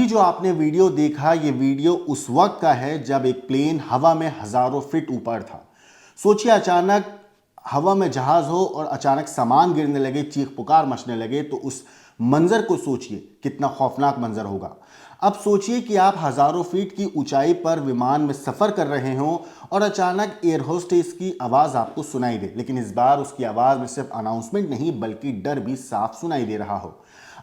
जो आपने वीडियो देखा, ये वीडियो उस वक्त का है जब एक प्लेन हवा में हजारों फीट ऊपर था। सोचिए, अचानक हवा में जहाज हो और अचानक सामान गिरने लगे, चीख पुकार मचने लगे, तो उस मंजर को सोचिए, कितना खौफनाक मंजर होगा। अब सोचिए कि आप हजारों फीट की ऊंचाई पर विमान में सफर कर रहे हो और अचानक एयर होस्टेस की आवाज आपको सुनाई दे, लेकिन इस बार उसकी आवाज में सिर्फ अनाउंसमेंट नहीं बल्कि डर भी साफ सुनाई दे रहा हो।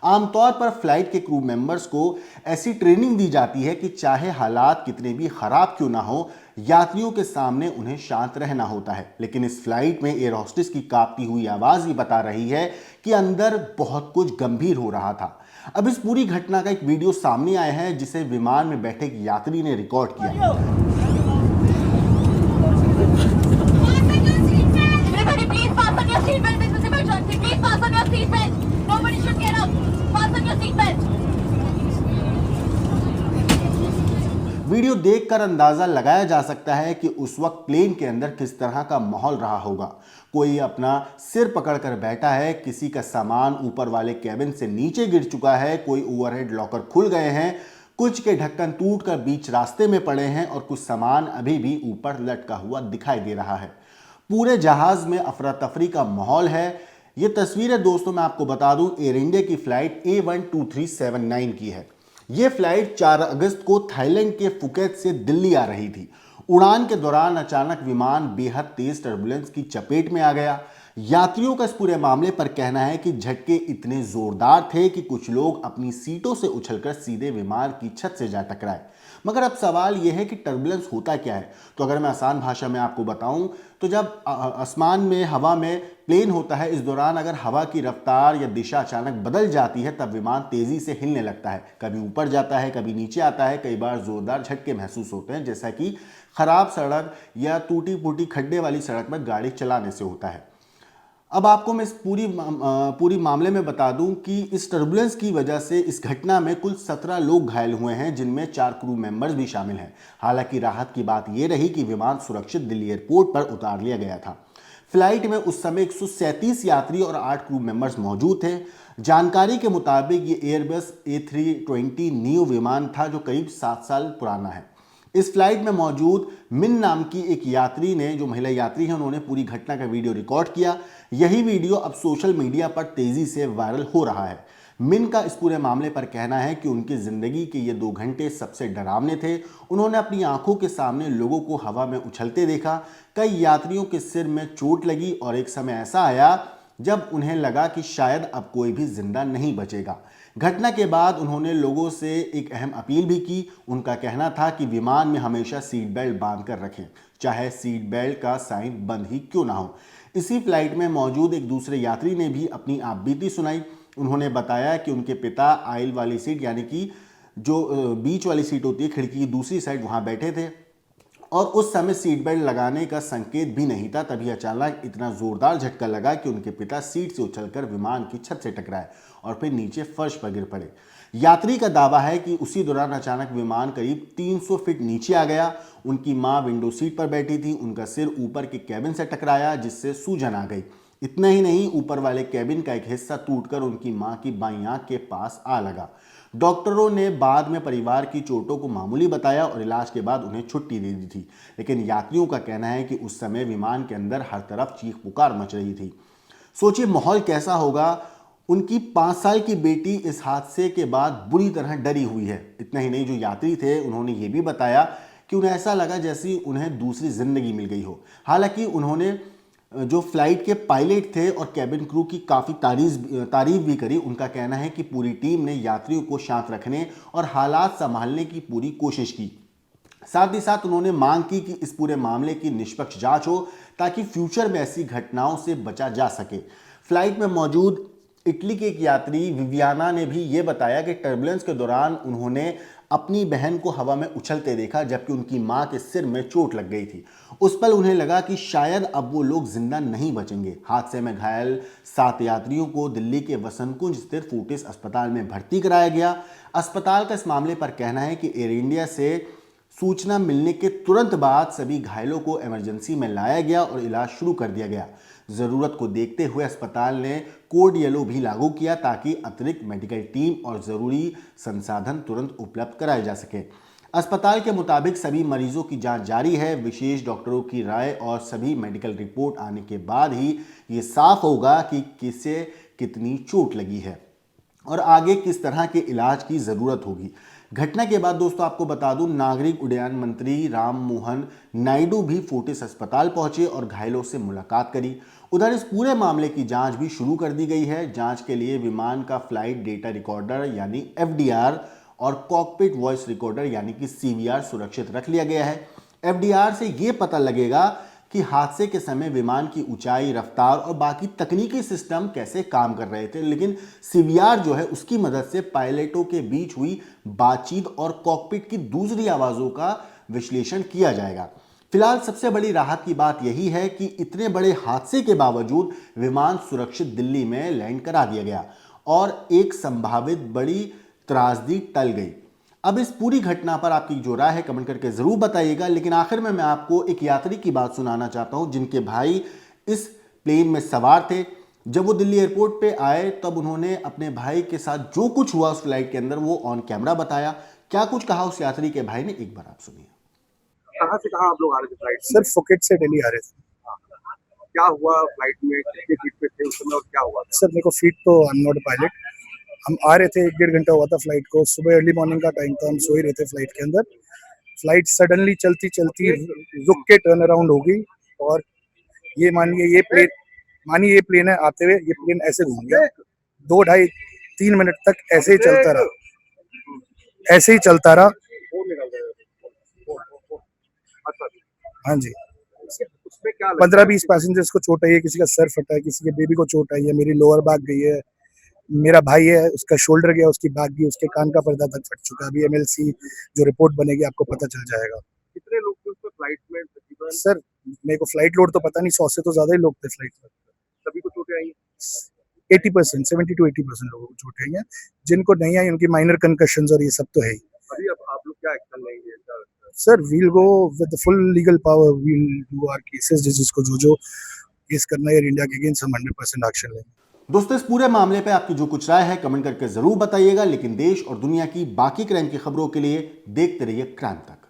आमतौर पर फ्लाइट के क्रू मेंबर्स को ऐसी ट्रेनिंग दी जाती है कि चाहे हालात कितने भी खराब क्यों ना हो, यात्रियों के सामने उन्हें शांत रहना होता है। लेकिन इस फ्लाइट में एयर होस्टेस की कांपती हुई आवाज ही बता रही है कि अंदर बहुत कुछ गंभीर हो रहा था। अब इस पूरी घटना का एक वीडियो सामने आया है जिसे विमान में बैठे एक यात्री ने रिकॉर्ड किया। वीडियो देखकर अंदाजा लगाया जा सकता है कि उस वक्त प्लेन के अंदर किस तरह का माहौल रहा होगा। कोई अपना सिर पकड़कर बैठा है, किसी का सामान ऊपर वाले कैबिन से नीचे गिर चुका है, कोई ओवरहेड लॉकर खुल गए हैं, कुछ के ढक्कन टूटकर बीच रास्ते में पड़े हैं और कुछ सामान अभी भी ऊपर लटका हुआ दिखाई दे रहा है। पूरे जहाज में अफरा तफरी का माहौल है। ये तस्वीरें दोस्तों मैं आपको बता दूं, एयर इंडिया की फ्लाइट A12379 की है। यह फ्लाइट 4 अगस्त को थाईलैंड के फुकेत से दिल्ली आ रही थी। उड़ान के दौरान अचानक विमान बेहद तेज टर्बुलेंस की चपेट में आ गया। यात्रियों का इस पूरे मामले पर कहना है कि झटके इतने जोरदार थे कि कुछ लोग अपनी सीटों से उछलकर सीधे विमान की छत से जा टकराए। मगर अब सवाल यह है कि टर्बुलेंस होता क्या है। तो अगर मैं आसान भाषा में आपको बताऊं तो जब आसमान में हवा में प्लेन होता है, इस दौरान अगर हवा की रफ्तार या दिशा अचानक बदल जाती है तब विमान तेजी से हिलने लगता है। कभी ऊपर जाता है, कभी नीचे आता है। कई बार जोरदार झटके महसूस होते हैं, जैसा कि खराब सड़क या टूटी फूटी खड्डे वाली सड़क में गाड़ी चलाने से होता है। अब आपको मैं इस पूरी मामले में बता दूं कि इस टर्बुलेंस की वजह से इस घटना में कुल 17 लोग घायल हुए हैं, जिनमें 4 क्रू मेंबर्स भी शामिल हैं। हालांकि राहत की बात यह रही कि विमान सुरक्षित दिल्ली एयरपोर्ट पर उतार लिया गया था। फ्लाइट में उस समय 137 यात्री और 8 क्रू मेंबर्स मौजूद थे। जानकारी के मुताबिक ये एयरबस A320 न्यू विमान था जो करीब 7 साल पुराना है। इस फ्लाइट में मौजूद मिन नाम की एक यात्री ने, जो महिला यात्री है, उन्होंने पूरी घटना का वीडियो रिकॉर्ड किया। यही वीडियो अब सोशल मीडिया पर तेजी से वायरल हो रहा है। मिन का इस पूरे मामले पर कहना है कि उनकी जिंदगी के ये 2 घंटे सबसे डरावने थे। उन्होंने अपनी आंखों के सामने लोगों को हवा में उछलते देखा। कई यात्रियों के सिर में चोट लगी और एक समय ऐसा आया जब उन्हें लगा कि शायद अब कोई भी जिंदा नहीं बचेगा। घटना के बाद उन्होंने लोगों से एक अहम अपील भी की। उनका कहना था कि विमान में हमेशा सीट बेल्ट बांध कर रखें, चाहे सीट बेल्ट का साइन बंद ही क्यों ना हो। इसी फ्लाइट में मौजूद एक दूसरे यात्री ने भी अपनी आपबीती सुनाई। उन्होंने बताया कि उनके पिता आइल वाली सीट, यानी कि जो बीच वाली सीट होती है, खिड़की की दूसरी साइड, वहां बैठे थे और उस समय सीट बेल्ट लगाने का संकेत भी नहीं था। तभी अचानक इतना जोरदार झटका लगा कि उनके पिता सीट से उछलकर विमान की छत से टकराए और फिर नीचे फर्श पर गिर पड़े। यात्री का दावा है कि उसी दौरान अचानक विमान करीब 300 फीट नीचे आ गया। उनकी मां विंडो सीट पर बैठी थी। उनका सिर ऊपर के कैबिन से टकराया, जिससे सूजन आ गई। इतना ही नहीं, ऊपर वाले कैबिन का एक हिस्सा टूटकर उनकी मां की बाईं आंख के पास आ लगा। डॉक्टरों ने बाद में परिवार की चोटों को मामूली बताया और इलाज के बाद उन्हें छुट्टी दे दी थी। लेकिन यात्रियों का कहना है कि उस समय विमान के अंदर हर तरफ चीख पुकार मच रही थी। सोचिए माहौल कैसा होगा। उनकी 5 साल की बेटी इस हादसे के बाद बुरी तरह डरी हुई है। इतना ही नहीं, जो यात्री थे उन्होंने ये भी बताया कि उन्हें ऐसा लगा जैसे उन्हें दूसरी जिंदगी मिल गई हो। हालांकि उन्होंने जो फ्लाइट के पायलट थे और कैबिन क्रू की काफ़ी तारीफ भी करी। उनका कहना है कि पूरी टीम ने यात्रियों को शांत रखने और हालात संभालने की पूरी कोशिश की। साथ ही साथ उन्होंने मांग की कि इस पूरे मामले की निष्पक्ष जांच हो ताकि फ्यूचर में ऐसी घटनाओं से बचा जा सके। फ्लाइट में मौजूद इटली के एक यात्री विवियाना ने भी ये बताया कि टर्बुलेंस के दौरान उन्होंने अपनी बहन को हवा में उछलते देखा, जबकि उनकी मां के सिर में चोट लग गई थी। उस पल उन्हें लगा कि शायद अब वो लोग जिंदा नहीं बचेंगे। हादसे में घायल 7 यात्रियों को दिल्ली के वसंत कुंज स्थित फोर्टिस अस्पताल में भर्ती कराया गया। अस्पताल का इस मामले पर कहना है कि एयर इंडिया से सूचना मिलने के तुरंत बाद सभी घायलों को इमरजेंसी में लाया गया और इलाज शुरू कर दिया गया। जरूरत को देखते हुए अस्पताल ने कोड येलो भी लागू किया ताकि अतिरिक्त मेडिकल टीम और जरूरी संसाधन तुरंत उपलब्ध कराए जा सके। अस्पताल के मुताबिक सभी मरीजों की जांच जारी है। विशेष डॉक्टरों की राय और सभी मेडिकल रिपोर्ट आने के बाद ही ये साफ होगा कि किसे कितनी चोट लगी है और आगे किस तरह के इलाज की जरूरत होगी। घटना के बाद दोस्तों आपको बता दूं, नागरिक उड्डयन मंत्री राम मोहन नायडू भी फोर्टिस अस्पताल पहुंचे और घायलों से मुलाकात करी। उधर इस पूरे मामले की जांच भी शुरू कर दी गई है। जांच के लिए विमान का फ्लाइट डेटा रिकॉर्डर यानी एफडीआर और कॉकपिट वॉइस रिकॉर्डर यानी कि सीवीआर सुरक्षित रख लिया गया है। एफडीआर से यह पता लगेगा कि हादसे के समय विमान की ऊंचाई, रफ्तार और बाकी तकनीकी सिस्टम कैसे काम कर रहे थे, लेकिन सीवीआर जो है उसकी मदद से पायलटों के बीच हुई बातचीत और कॉकपिट की दूसरी आवाजों का विश्लेषण किया जाएगा। फिलहाल सबसे बड़ी राहत की बात यही है कि इतने बड़े हादसे के बावजूद विमान सुरक्षित दिल्ली में लैंड करा दिया गया और एक संभावित बड़ी त्रासदी टल गई। अब इस पूरी घटना पर आपकी जो राय है कमेंट करके जरूर बताइएगा। लेकिन आखिर में मैं आपको एक यात्री की बात सुनाना चाहता हूं जिनके भाई इस प्लेन में सवार थे। जब वो दिल्ली एयरपोर्ट पे आए तब उन्होंने अपने भाई के साथ जो कुछ हुआ उस फ्लाइट के अंदर वो ऑन कैमरा बताया। क्या कुछ कहा उस यात्री के भाई ने, एक बार आप सुनिए। कहाँ से कहाँ आप लोग आ रहे थे फ्लाइट में? सर फुकेट से दिल्ली आ रहे थे। क्या हुआ फ्लाइट में, कितने फीट पे थे उस समय और क्या हुआ था? सर मेरे को फीट तो आई एम नॉट पायलट। हम आ रहे थे, 1-1.5 घंटा हुआ था फ्लाइट को। सुबह अर्ली मॉर्निंग का टाइम था, हम सो ही रहे थे फ्लाइट के अंदर। फ्लाइट सडनली चलती चलती रुक के टर्न अराउंड हो गई और ये मानिए ये प्लेन है, आते हुए ये प्लेन ऐसे घूम गया। 2-2.5-3 मिनट तक ऐसे ही चलता रहा। अच्छा, हाँ जी, उसमें क्या लगता है? 15-20 पैसेंजर्स को चोट आई है, किसी का सर फटा है, किसी के बेबी को चोट आई है, मेरी लोअर बैक गई है, मेरा भाई है उसका शोल्डर गया, उसकी बैक गई, उसके कान का पर्दा तक फट चुका है। अभी एमएलसी जो रिपोर्ट बनेगी आपको पता चल जाएगा। कितने लोग थे उसमें फ्लाइट में तकरीबन? सर मेरे को फ्लाइट लोड तो पता नहीं, 100 से तो ज्यादा ही लोग थे फ्लाइट में। सभी को चोटें आई? 80%, 70 to 80% लोगों को चोट आई है। जिनको नहीं आई उनकी माइनर कंकशंस और ये सब तो है ही। अभी अब आप लोग क्या एक्शन लेंगे? क्या लगता है? Sir we'll go with the full legal power, we'll do our cases, जिसको जो केस करना है इंडिया के अगेंस्ट, हम 100% एक्शन लेंगे। दोस्तों इस पूरे मामले पे आपकी जो कुछ राय है कमेंट करके जरूर बताइएगा। लेकिन देश और दुनिया की बाकी क्राइम की खबरों के लिए देखते रहिए क्राइम तक।